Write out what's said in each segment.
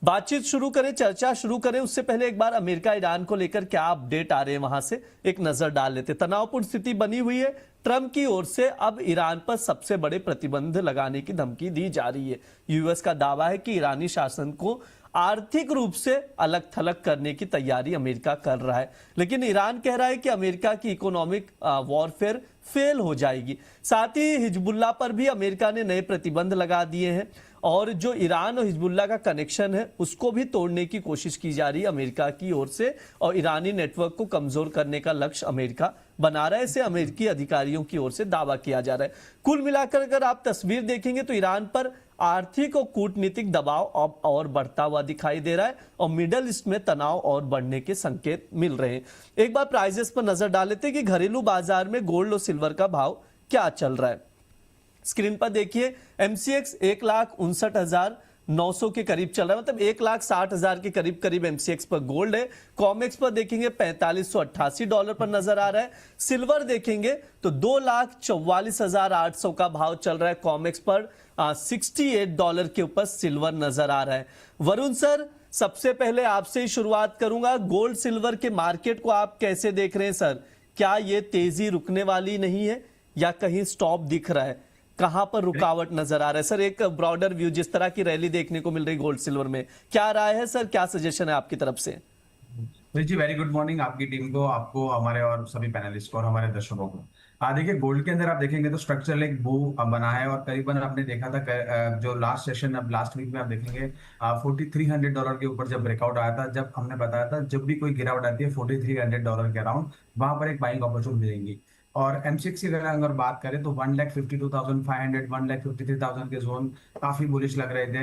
बातचीत शुरू करें, चर्चा शुरू करें उससे पहले एक बार अमेरिका ईरान को लेकर क्या अपडेट आ रहे हैं वहां से एक नजर डाल लेते। तनावपूर्ण स्थिति बनी हुई है। ट्रंप की ओर से अब ईरान पर सबसे बड़े प्रतिबंध लगाने की धमकी दी जा रही है। यूएस का दावा है कि ईरानी शासन को आर्थिक रूप से अलग थलग करने की तैयारी अमेरिका कर रहा है, लेकिन ईरान कह रहा है कि अमेरिका की इकोनॉमिक वॉरफेयर फेल हो जाएगी। साथ ही हिजबुल्लाह पर भी अमेरिका ने नए प्रतिबंध लगा दिए हैं और जो ईरान और हिजबुल्लाह का कनेक्शन है उसको भी तोड़ने की कोशिश की जा रही है अमेरिका की ओर से, और ईरानी नेटवर्क को कमजोर करने का लक्ष्य अमेरिका बना रहा है। इसे अमेरिकी अधिकारियों की ओर से दावा किया जा रहा है। कुल मिलाकर अगर आप तस्वीर देखेंगे तो ईरान पर आर्थिक और कूटनीतिक दबाव अब और बढ़ता हुआ दिखाई दे रहा है और मिडल ईस्ट में तनाव और बढ़ने के संकेत मिल रहे हैं। एक बार प्राइजेस पर नजर डाल लेते हैं कि घरेलू बाजार में गोल्ड और सिल्वर का भाव क्या चल रहा है। स्क्रीन पर देखिए, एमसीएक्स 1,59,900 के करीब चल रहा है, मतलब 1,60,000 के करीब एमसीएक्स पर गोल्ड है। कॉमेक्स पर देखेंगे $4588 पर नजर आ रहा है। सिल्वर देखेंगे तो $2,44,800 का भाव चल रहा है कॉमेक्स पर। $68 के ऊपर सिल्वर नजर आ रहा है। वरुण सर, सबसे पहले आपसे ही शुरुआत करूंगा। गोल्ड सिल्वर के मार्केट को आप कैसे देख रहे हैं सर? क्या ये तेजी रुकने वाली नहीं है या कहीं स्टॉप दिख रहा है? कहां पर रुकावट नजर आ रहा है सर? एक ब्रॉडर व्यू, जिस तरह की रैली देखने को मिल रही गोल्ड सिल्वर में, क्या राय है सर? क्या सजेशन है आपकी तरफ से? जी, वेरी गुड मॉर्निंग आपकी टीम को, आपको, हमारे और सभी पैनलिस्ट को और हमारे दर्शकों को। देखिए, गोल्ड के अंदर आप देखेंगे तो स्ट्रक्चरल एक बू बना है और करीबन आपने देखा था जो लास्ट सेशन, अब लास्ट वीक में आप देखेंगे $4,300 के ऊपर जब ब्रेकआउट आया था, जब हमने बताया था जब भी कोई गिरावट आती है $4,300 के अराउंड, वहां पर एक बाइंग अपॉर्चुनिटी मिलेंगी। और एमसीएक्स की अगर बात करें तो 1,52,500, 1,53,000 के जोन काफी बुलिश लग रहे थे।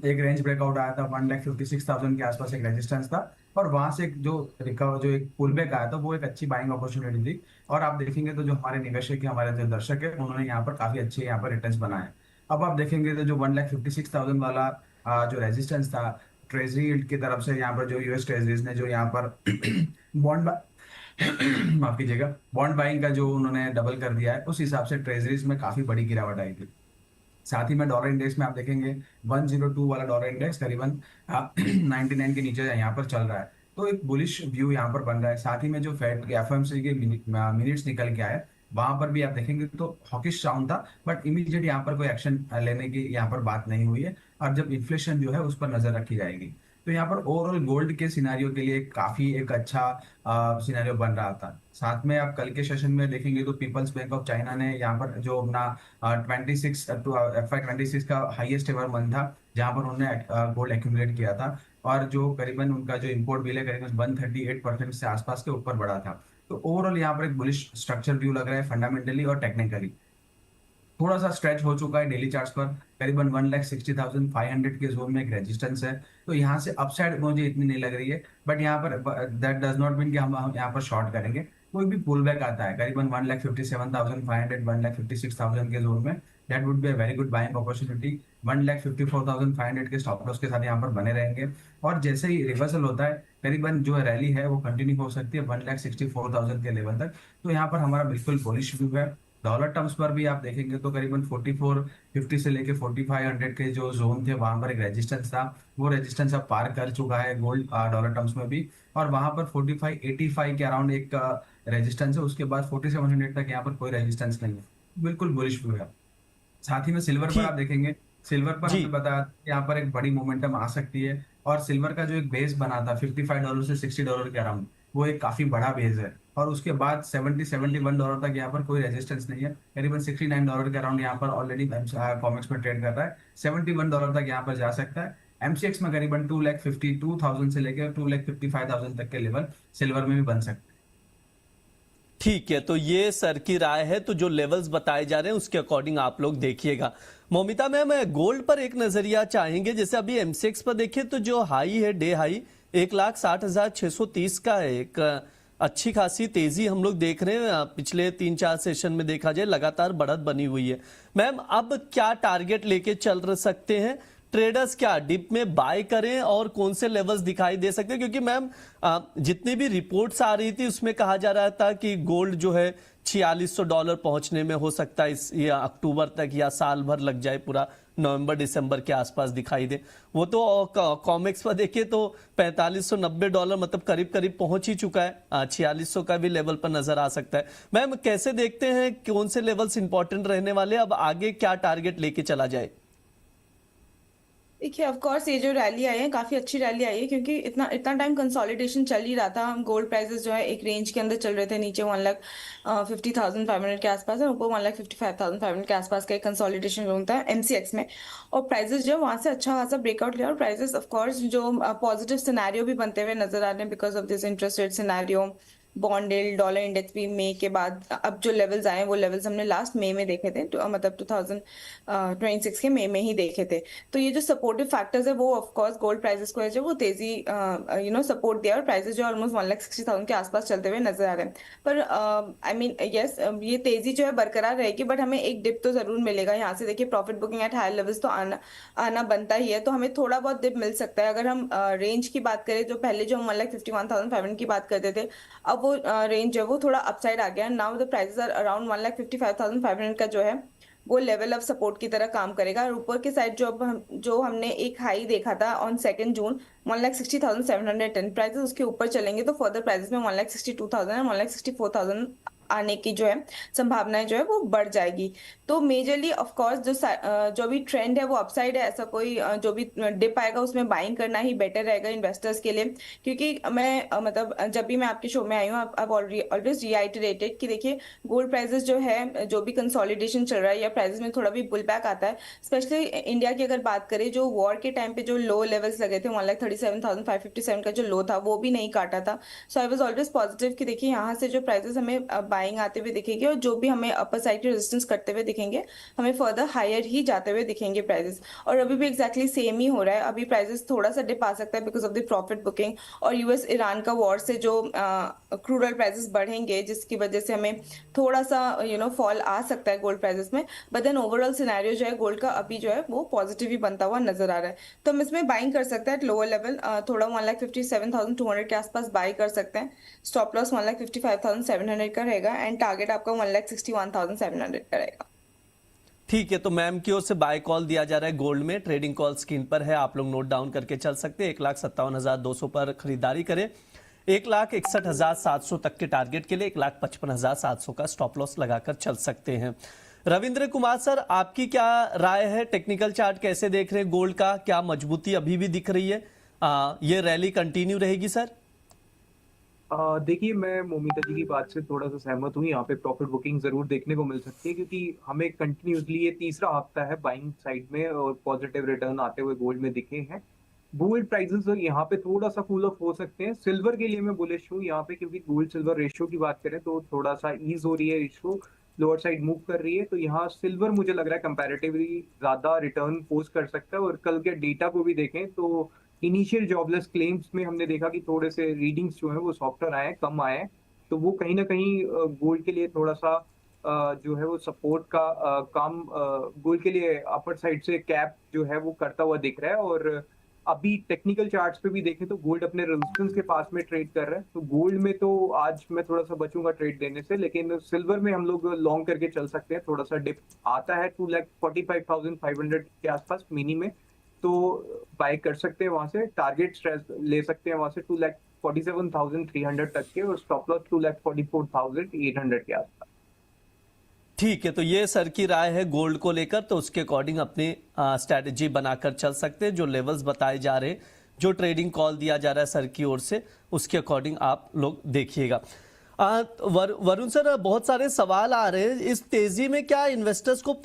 एक रेंज ब्रेकआउट आया था 1,56,000 के आसपास, एक रेजिस्टेंस था और वहां से जो रिकवर, जो एक पुल बैक आया था, वो एक अच्छी बाइंग अपॉर्चुनिटी थी। और आप देखेंगे तो जो हमारे निवेशक है, हमारे जो दर्शक है, उन्होंने यहाँ पर काफी अच्छे यहाँ पर रिटर्न्स बनाए। अब आप देखेंगे तो जो 1,56,000 वाला जो रेजिस्टेंस था ट्रेजरी यील्ड की तरफ से, यहाँ पर जो यूएस ट्रेजरीज ने जो यहाँ पर बॉन्ड माफ कीजिएगा, बॉन्ड बाइंग का जो उन्होंने डबल कर दिया है, उस हिसाब से ट्रेजरीज में काफी बड़ी गिरावट आई थी। साथ ही में डॉलर इंडेक्स में आप देखेंगे 102 वाला डॉलर इंडेक्स करीबन 99 के नीचे यहाँ पर चल रहा है, तो एक बुलिश व्यू यहाँ पर बन रहा है। साथ ही में जो फेड एफओएमसी के मिनट्स निकल के आए, वहां पर भी आप देखेंगे तो हॉकिश साउंड था, बट इमीडिएट यहाँ पर कोई एक्शन लेने की यहाँ पर बात नहीं हुई है। और जब इन्फ्लेशन जो है उस पर नजर रखी जाएगी, तो यहाँ पर ओवरऑल गोल्ड के सिनारियो के लिए काफी एक अच्छा सिनारियो बन रहा था। साथ में आप कल के सेशन में देखेंगे तो पीपल्स बैंक ऑफ चाइना ने यहाँ पर जो अपना 26 FY26 का हाईएस्ट एवर मंथ था, जहां पर उन्होंने गोल्ड एक्यूमुलेट किया था, और जो करीबन उनका जो इंपोर्ट बिल है करीबन 138% से आसपास के ऊपर बढ़ा था। तो ओवरऑल यहाँ पर एक बुलिश स्ट्रक्चर व्यू लग रहा है, फंडामेंटली और टेक्निकली। थोड़ा सा स्ट्रेच हो चुका है डेली चार्ट्स पर, करीबन 1,60,500 के जोन में एक रेजिस्टेंस है, तो यहाँ से अपसाइड मुझे इतनी नहीं लग रही है। बट यहाँ पर दैट डज नॉट मीन कि हम यहाँ पर शॉर्ट करेंगे। कोई भी पुल बैक आता है करीबन 1,57,500, 1,56,000 के जोन में, that would be a very good buying opportunity. 1,54,500 के स्टॉप लॉस के साथ यहाँ पर बने रहेंगे, और जैसे ही रिवर्सल होता है करीबन जो रैली है वो कंटिन्यू हो सकती है 1,64,000 के लेवल तक। तो यहाँ पर हमारा बिल्कुल बुलिश व्यू है। डॉलर टर्म्स पर भी आप देखेंगे तो करीबन 4450 से लेके 4500 के जो जोन थे, वहां पर एक रेजिस्टेंस था, वो रेजिस्टेंस अब पार कर चुका है गोल्ड डॉलर टर्म्स में भी। और वहां पर 4585 के अराउंड एक रेजिस्टेंस है, उसके बाद 4700 तक यहाँ पर कोई रेजिस्टेंस नहीं है। बिल्कुल बुलिश व्यू है। साथ ही में सिल्वर पर आप देखेंगे, सिल्वर पर हमने बताया यहाँ पर एक बड़ी मोमेंटम आ सकती है, और सिल्वर का जो एक बेस बना था $55 से $60 के अराउंड, वो एक काफी बड़ा बेस है। और उसके बाद $70-71 तक यहाँ पर कोई रेजिस्टेंस नहीं है, करीबन $69 के अराउंड यहाँ पर ऑलरेडी कॉमेक्स में ट्रेड कर रहा है। $71 तक यहाँ पर जा सकता है। एमसीएक्स में करीबन 2,52,000 से लेकर 2,55,000 तक के लेवल सिल्वर में भी बन सकते हैं। ठीक है, तो ये सर की राय है। तो जो लेवल्स बताए जा रहे हैं उसके अकॉर्डिंग आप लोग देखिएगा। मौमिता मैम, गोल्ड पर एक नजरिया चाहेंगे। जैसे अभी एमसीएक्स पर देखिए तो जो हाई है, डे हाई 1,60,630 का है। एक अच्छी खासी तेजी हम लोग देख रहे हैं। पिछले 3-4 सेशन में देखा जाए लगातार बढ़त बनी हुई है। मैम, अब क्या टारगेट लेके चल सकते हैं ट्रेडर्स? क्या डिप में बाय करें और कौन से लेवल्स दिखाई दे सकते हैं? क्योंकि मैम जितनी भी रिपोर्ट्स आ रही थी उसमें कहा जा रहा था कि गोल्ड जो है $4,600 पहुंचने में हो सकता है इस या अक्टूबर तक, या साल भर लग जाए पूरा नवंबर दिसंबर के आसपास दिखाई दे। वो तो कॉमिक्स पर देखिए तो $4590 मतलब करीब करीब पहुंच ही चुका है। 4600 का भी लेवल पर नजर आ सकता है। मैम कैसे देखते हैं कौन से लेवल्स इंपॉर्टेंट रहने वाले, अब आगे क्या टारगेट लेके चला जाए? देखिए ऑफ कोर्स ये जो रैली आई है काफी अच्छी रैली आई है, क्योंकि इतना इतना टाइम कंसोलिडेशन चल ही रहा था। हम गोल्ड प्राइसेस जो है एक रेंज के अंदर चल रहे थे, नीचे 1,50,500 के आसपास और ऊपर 1,55,500 के आसपास का एक कंसोलिडेशन जोन था एमसीएक्स में। और प्राइसेस जो वहां से अच्छा खासा ब्रेकआउट लिया और प्राइसेस ऑफ कोर्स जो पॉजिटिव सिनेरियो भी बनते हुए नजर आ रहे हैं because of this interest rate scenario. Bond yield, dollar index भी मई के बाद अब जो लेवल्स आए वो लेवल्स हमने लास्ट मई में देखे थे, मतलब 2026 के मई में ही देखे थे। तो ये जो सपोर्टिव फैक्टर्स है वो ऑफ कोर्स गोल्ड प्राइसेस को है जो वो तेजी सपोर्ट दिया और प्राइसेस जो ऑलमोस्ट 1,60,000 के आसपास चलते हुए नजर आ रहे हैं। पर आई मीन यस, ये तेजी जो है बरकरार रहेगी, बट हमें एक डिप तो जरूर मिलेगा यहाँ से। देखिए profit booking at higher levels तो आना बनता ही है, तो हमें थोड़ा बहुत डिप मिल सकता है। अगर हम रेंज की बात करें, जो पहले जो हम 1,51,500 की बात करते थे, अब वो रेंज जो है वो थोड़ा अपसाइड आ गया। Now the prices are around 1,55,500 का जो है वो लेवल ऑफ सपोर्ट की तरह काम करेगा। और ऊपर के साइड जो हमने एक हाई देखा था ऑन 2 जून 1,60,710 प्राइसेस, उसके ऊपर चलेंगे तो फर्दर प्राइसेस में 1,62,000 और 1,64,000 आने की जो है संभावनाएं जो है वो बढ़ जाएगी। तो मेजरली ऑफ कोर्स जो भी ट्रेंड है वो अपसाइड है। ऐसा कोई जो भी डिप आएगा उसमें बाइंग करना ही बेटर रहेगा इन्वेस्टर्स के लिए। क्योंकि मैं मतलब जब भी मैं आपके शो में आई हूँ, आप ऑलवेज रिआइटरेटेड कि देखिए गोल्ड प्राइसेस जो है, जो भी कंसोलिडेशन चल रहा है या प्राइसेस में थोड़ा भी पुल बैक आता है, स्पेशली इंडिया की अगर बात करें, जो वॉर के टाइम पे जो लो लेवल्स लगे थे 1,37,557 का जो लो था वो भी नहीं काटा था। सो आई वाज ऑलवेज पॉजिटिव कि देखिए यहाँ से जो प्राइसेस हमें बाइंग आते हुए दिखेगी और जो भी हमें अपर साइड के रेजिस्टेंस करते हुए दिखेंगे, हमें फर्दर हायर ही जाते हुए दिखेंगे प्राइसेस। और अभी भी एग्जैक्टली सेम ही हो रहा है। अभी प्राइसेस थोड़ा सा डिप आ सकता है because of the profit booking और यूएस ईरान का वॉर से जो क्रूड ऑयल प्राइसेस बढ़ेंगे, जिसकी वजह से हमें थोड़ा सा फॉल आ सकता है गोल्ड प्राइसेस में। बट देन ओवरऑल सिनेरियो जो है गोल्ड का अभी जो है वो पॉजिटिव ही बनता हुआ नजर आ रहा है। तो हम इसमें बाइंग कर सकते हैं एट लोअर लेवल, थोड़ा 1,57,200 के आसपास बाई कर सकते हैं। स्टॉप लॉस 1,55,700 का रहेगा एंड टारगेट आपका 1,61,700 का रहेगा। ठीक है, तो मैम की ओर से बाय कॉल दिया जा रहा है गोल्ड में। ट्रेडिंग कॉल स्क्रीन पर है, आप लोग नोट डाउन करके चल सकते हैं। 1,57,200 पर खरीदारी करें। 1,61,700 तक के टारगेट के लिए 1,55,700 का स्टॉप लॉस लगाकर चल सकते हैं। रविंद्र कुमार सर, आपकी क्या राय है? टेक्निकल चार्ट कैसे देख रहे हैं गोल्ड का? क्या मजबूती अभी भी दिख रही है? ये रैली कंटिन्यू रहेगी सर? देखिए, मैं मोमिता जी की बात से थोड़ा सा सहमत हूँ। यहाँ पे प्रॉफिट बुकिंग जरूर देखने को मिल सकती है, क्योंकि हमें कंटिन्यूसली ये तीसरा हफ्ता है बाइंग साइड में और पॉजिटिव रिटर्न आते हुए गोल्ड में दिखे हैं। गोल्ड प्राइसेस यहाँ पे थोड़ा सा कूल ऑफ हो सकते हैं। सिल्वर के लिए मैं बुलिश हूँ यहाँ पे, क्योंकि गोल्ड सिल्वर रेशियो की बात करें तो थोड़ा सा ईज हो रही है, रेशियो लोअर साइड मूव कर रही है। तो यहाँ सिल्वर मुझे लग रहा है कंपैरेटिवली ज्यादा रिटर्न पोस्ट कर सकता है। और कल के डेटा को भी देखें तो इनिशियल जॉबलेस क्लेम्स में हमने देखा कि थोड़े से रीडिंग्स जो है वो सॉफ्टर आए, कम आए। तो वो कहीं ना कहीं गोल्ड के लिए थोड़ा सा जो है वो सपोर्ट का काम गोल्ड के लिए अपर साइड से कैप जो है वो करता हुआ दिख रहा है। और अभी टेक्निकल चार्ट्स पे भी देखें तो गोल्ड अपने रेजिस्टेंस के पास में ट्रेड कर रहा है। तो गोल्ड में तो आज मैं थोड़ा सा बचूंगा ट्रेड देने से, लेकिन सिल्वर में हम लोग लॉन्ग करके चल सकते हैं। थोड़ा सा डिप आता है 2,45,500 के आसपास मिनी में, तो बाय कर सकते हैं। वहां से टारगेट ले सकते हैं वहां से 2,47,300 तक के, और स्टॉप लॉस 2,44,800 के आसपास। ठीक है, तो ये सर की राय है गोल्ड को लेकर, तो उसके अकॉर्डिंग अपनी स्ट्रैटेजी बनाकर चल सकते हैं। जो लेवल्स बताए जा रहे हैं, जो ट्रेडिंग कॉल दिया जा रहा है सर की ओर से, उसके अकॉर्डिंग आप लोग देखिएगा। वरुण सर, बहुत सारे सवाल आ रहे हैं। इस तेजी में क्या इन्वेस्टर्स को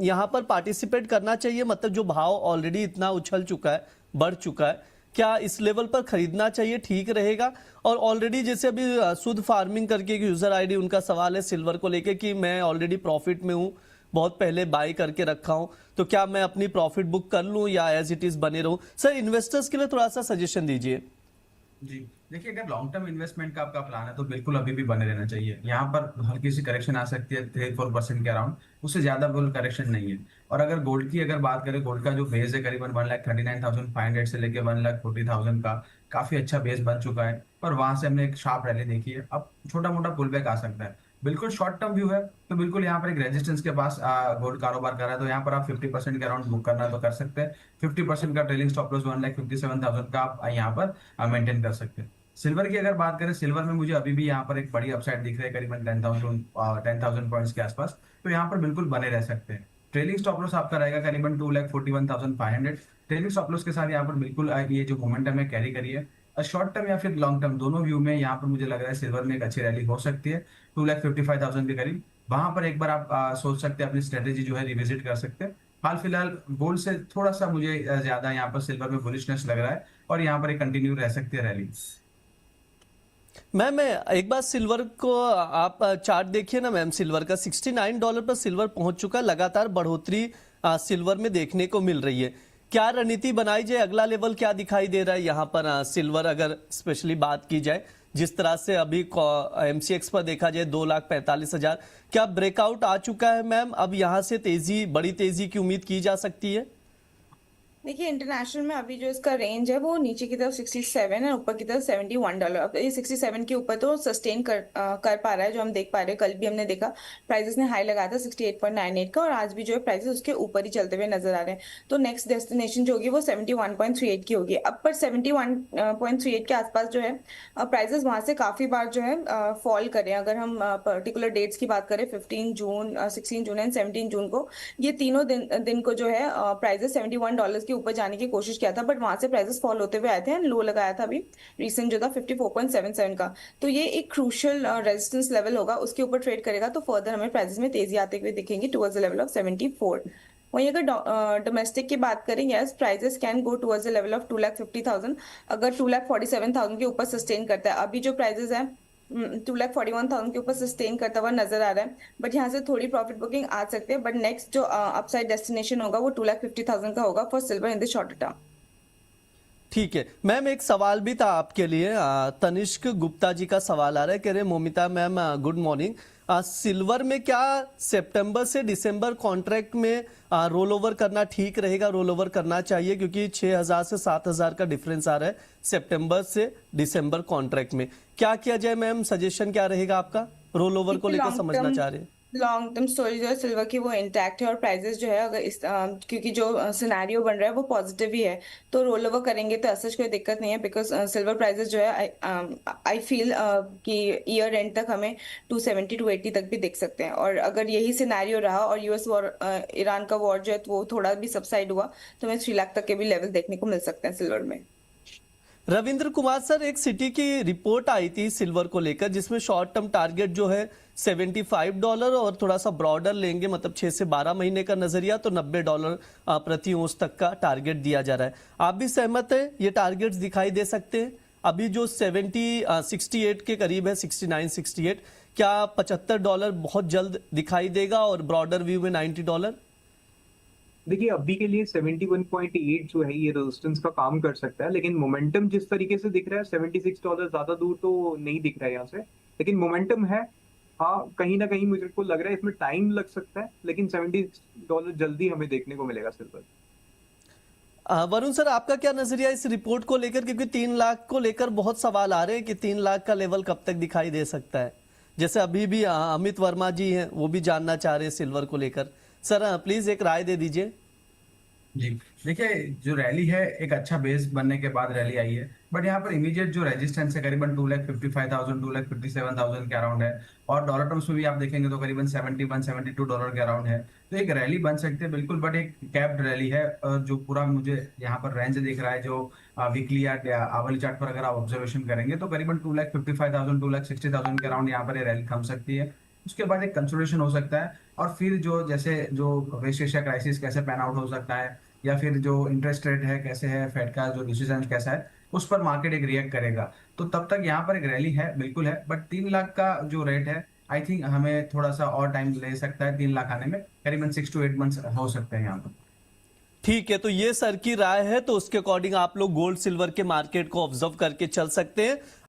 यहाँ पर पार्टिसिपेट करना चाहिए? मतलब जो भाव ऑलरेडी इतना उछल चुका है, बढ़ चुका है, क्या इस लेवल पर खरीदना चाहिए? ठीक रहेगा? और ऑलरेडी जैसे अभी शुद्ध फार्मिंग करके एक यूजर आईडी, उनका सवाल है सिल्वर को लेके कि मैं ऑलरेडी प्रॉफिट में हूँ, बहुत पहले बाय करके रखा हूँ, तो क्या मैं अपनी प्रॉफिट बुक कर लूँ या एज इट इज बने रहूँ? सर, इन्वेस्टर्स के लिए थोड़ा सा सजेशन दीजिए। जी देखिए, अगर लॉन्ग टर्म इन्वेस्टमेंट का आपका प्लान है तो बिल्कुल अभी भी बने रहना चाहिए। यहाँ पर हल्की सी करेक्शन आ सकती है 3-4% के अराउंड, उससे ज्यादा बिल्कुल करेक्शन नहीं है। और अगर गोल्ड की अगर बात करें, गोल्ड का जो बेस है करीबन 1,39,500 से लेकर 1,40,000 का काफी अच्छा बेस बन चुका है। पर वहां से हमने एक शार्प रैली देखी है, अब छोटा मोटा पुल बैक आ सकता है। बिल्कुल शॉर्ट टर्म व्यू है तो बिल्कुल यहाँ पर एक रेजिस्टेंस के पास गोल्ड कारोबार कर रहा है, तो यहाँ पर आप 50% के अराउंड बुक करना है तो कर सकते हैं। 50% का ट्रेलिंग स्टॉप लॉस 1,57,000 का आप यहाँ पर मेंटेन कर सकते हैं। सिल्वर की अगर बात करें, सिल्वर में मुझे अभी भी यहाँ पर एक बड़ी अपसाइड दिख रही है, करीबन 10,000 पॉइंट्स के आसपास, तो यहाँ पर बिल्कुल बने रह सकते हैं। ट्रेलिंग स्टॉप लॉस आपका रहेगा करीबन 2,41,500। ट्रेलिंग स्टॉप लॉस के साथ यहाँ पर बिल्कुल ये जो मोमेंटम है कैरी करिए। शॉर्ट टर्म या फिर लॉन्ग टर्म दोनों व्यू में यहाँ पर मुझे लग रहा है सिल्वर में एक अच्छी रैली हो सकती है 2,55,000 के करीब। वहां पर एक बार आप सोच सकते हैं, अपनी स्ट्रेटेजी जो है रिविजिट कर सकते हैं। हाल फिलहाल गोल्ड से थोड़ा सा मुझे ज्यादा यहाँ पर सिल्वर में बुलिशनेस लग रहा है और यहाँ पर एक कंटिन्यू रह सकती है रैली। मैम, मैं एक बार सिल्वर को आप चार्ट देखिए ना मैम, सिल्वर का $69 पर सिल्वर पहुंच चुका है, लगातार बढ़ोतरी सिल्वर में देखने को मिल रही है। क्या रणनीति बनाई जाए, अगला लेवल क्या दिखाई दे रहा है यहाँ पर सिल्वर अगर स्पेशली बात की जाए, जिस तरह से अभी MCX पर देखा जाए 2,45,000, क्या ब्रेकआउट आ चुका है मैम? अब यहाँ से तेजी, बड़ी तेजी की उम्मीद की जा सकती है? देखिए इंटरनेशनल में अभी जो इसका रेंज है वो नीचे की तरफ 67 है, ऊपर की तरफ $71। अब ये 67 के ऊपर तो सस्टेन कर पा रहा है, जो हम देख पा रहे हैं। कल भी हमने देखा प्राइसेस ने हाई लगाया था 68.98 का, और आज भी जो है प्राइसेस उसके ऊपर ही चलते हुए नजर आ रहे हैं। तो नेक्स्ट डेस्टिनेशन जो होगी वो 71.38 की होगी। अब पर 71.38 के आसपास जो है प्राइसेस वहां से काफी बार जो है फॉल करें। अगर हम पर्टिकुलर डेट्स की बात करें, 15 जून, 16 जून एंड 17 जून को, ये तीनों दिन को जो है प्राइसेस $71 के ऊपर जाने की कोशिश किया था, बट वहां से प्राइसेस फॉल होते हुए आए थे। लो लगाया था अभी रिसेंट जो था 54.77 का। तो ये एक क्रूशियल रेजिस्टेंस लेवल होगा, उसके ऊपर ट्रेड करेगा तो फर्दर हमें प्राइसेस में तेजी आते हुए दिखेंगी टुवर्ड्स द लेवल ऑफ 74। वहीं अगर डोमेस्टिक की बात करें, yes prices can go towards the level of 2,50,000 अगर 2,47,000 के ऊपर सस्टेन करता है। अभी जो प्राइसेस है 2,41,000 के ऊपर सस्टेन करता हुआ नजर आ रहा है, बट यहाँ से थोड़ी प्रॉफिट बुकिंग आ सकती है। बट नेक्स्ट जो अपसाइड डेस्टिनेशन होगा वो 2,50,000 का होगा for silver in the short term. ठीक है मैम, एक सवाल भी था आपके लिए। तनिष्क गुप्ता जी का सवाल आ रहा है, कह रहे Momita ma'am good morning, silver में क्या सितंबर से दिसंबर कॉन्ट्रैक्ट में रोल ओवर करना ठीक रहेगा, रोल ओवर करना चाहिए? क्योंकि 6,000 से 7,000 का डिफरेंस आ रहा है सितंबर से दिसंबर कॉन्ट्रैक्ट में। क्या किया जाए मैम, सजेशन क्या रहेगा आपका? रोल ओवर को लेकर समझना चाह रहे हैं। लॉन्ग टर्म स्टोरी जो है सिल्वर की वो इंटैक्ट है, और प्राइसेस जो है अगर इस क्योंकि जो सिनेरियो बन रहा है वो पॉजिटिव ही है, तो रोल ओवर करेंगे तो ऐसा कोई दिक्कत नहीं है। बिकॉज सिल्वर प्राइसेस जो है आई फील कि ईयर एंड तक हमें 270 280 तक भी देख सकते हैं। और अगर यही सिनेरियो रहा और US वॉर, ईरान का वॉर जो है वो थोड़ा भी सबसाइड हुआ, तो हमें 3 लाख तक के भी लेवल देखने को मिल सकते हैं सिल्वर में। रविंद्र कुमार सर, एक सिटी की रिपोर्ट आई थी सिल्वर को लेकर, जिसमें शॉर्ट टर्म टारगेट जो है $75 और थोड़ा सा ब्रॉडर लेंगे, मतलब 6 से 12 महीने का नजरिया, तो $90 प्रति औंस तक का टारगेट दिया जा रहा है। आप भी सहमत है, ये टारगेट्स दिखाई दे सकते हैं? अभी जो 68 के करीब है, 69 68, क्या $75 बहुत जल्द दिखाई देगा और ब्रॉडर व्यू में $90? देखिए अभी के लिए 71.8 जो है ये रेजिस्टेंस का काम कर सकता है, लेकिन मोमेंटम जिस तरीके से दिख रहा है $76 ज्यादा दूर तो नहीं दिख रहा है यहाँ से, लेकिन मोमेंटम है। हाँ, कहीं ना कहीं मुझे को लग रहा है इसमें टाइम लग सकता है, लेकिन $70 जल्दी हमें देखने को मिलेगा सिल्वर। वरुण सर, आपका क्या नजरिया इस रिपोर्ट को लेकर? क्योंकि 3 लाख को लेकर बहुत सवाल आ रहे हैं कि 3 लाख का लेवल कब तक दिखाई दे सकता है। जैसे अभी भी अमित वर्मा जी हैं, वो भी जानना चाह रहे हैं सिल्वर को लेकर। सर प्लीज एक राय दे दीजिए। जी देखिए, जो रैली है एक अच्छा बेस बनने के बाद रैली आई है, बट यहाँ पर इमीडिएट जो रेजिस्टेंस है करीबन 2,55,000 2,57,000 के अराउंड है, और डॉलर टर्म्स में भी आप देखेंगे तो करीबन $71-72 के अराउंड है। तो एक रैली बन सकती है बिल्कुल, बट एक कैप्ड रैली है। जो पूरा मुझे यहाँ पर रेंज दिख रहा है, जो वीकली या आवली चार्ट पर अगर आप ऑब्जर्वेशन करेंगे तो करीबन 2,55,000 2,60,000 के अराउंड यहाँ पर ये रैली थम सकती है। उसके बाद एक कंसोलिडेशन हो सकता है, और फिर जो जैसे जो वेस्ट एशिया क्राइसिस कैसे पैन आउट हो सकता है, या फिर जो इंटरेस्ट रेट है कैसे है, फेड का जो डिसीजन कैसा है, उस पर मार्केट एक रिएक्ट करेगा। तो तब तक यहाँ पर एक रैली है बिल्कुल है, बट 3 लाख का जो रेट है आई थिंक हमें थोड़ा सा और टाइम ले सकता है। 3 लाख आने में करीबन 6 to 8 मंथ्स हो सकते हैं यहाँ पर। ठीक है, तो ये सर की राय है, तो उसके अकॉर्डिंग आप लोग गोल्ड सिल्वर के मार्केट को ऑब्जर्व करके चल सकते हैं।